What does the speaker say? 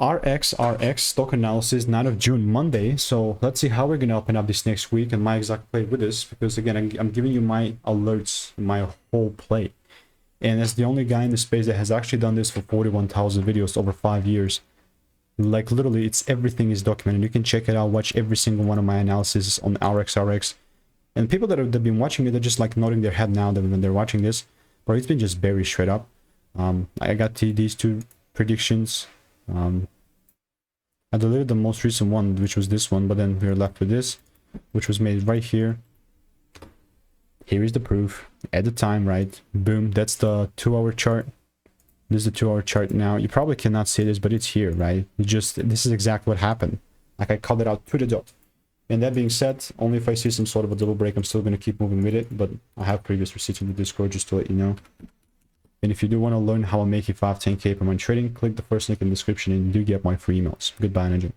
RXRX stock analysis 9th of June, Monday. So let's see how we're gonna open up this next week and my exact play with this, because again, I'm giving you my alerts, my whole play. And as the only guy in the space that has actually done this for 41,000 videos over 5 years, like literally it's everything is documented. You can check it out, watch every single one of my analysis on RXRX. And people that have been watching it, they're just like nodding their head now that when they're watching this, but it's been just very straight up. I got these two predictions. I deleted the most recent one, which was this one, but then we're left with this, which was made right here. Here is the proof at the time, right? Boom, that's the 2-hour chart. This is the 2-hour chart now. You probably cannot see this, but it's here, right? This is exactly what happened. Like I called it out to the dot. And that being said, only if I see some sort of a little break, I'm still going to keep moving with it, but I have previous receipts in the Discord just to let you know. And if you do want to learn how I'm making 5-10K per month trading, click the first link in the description and you do get my free emails. Goodbye, Ninja.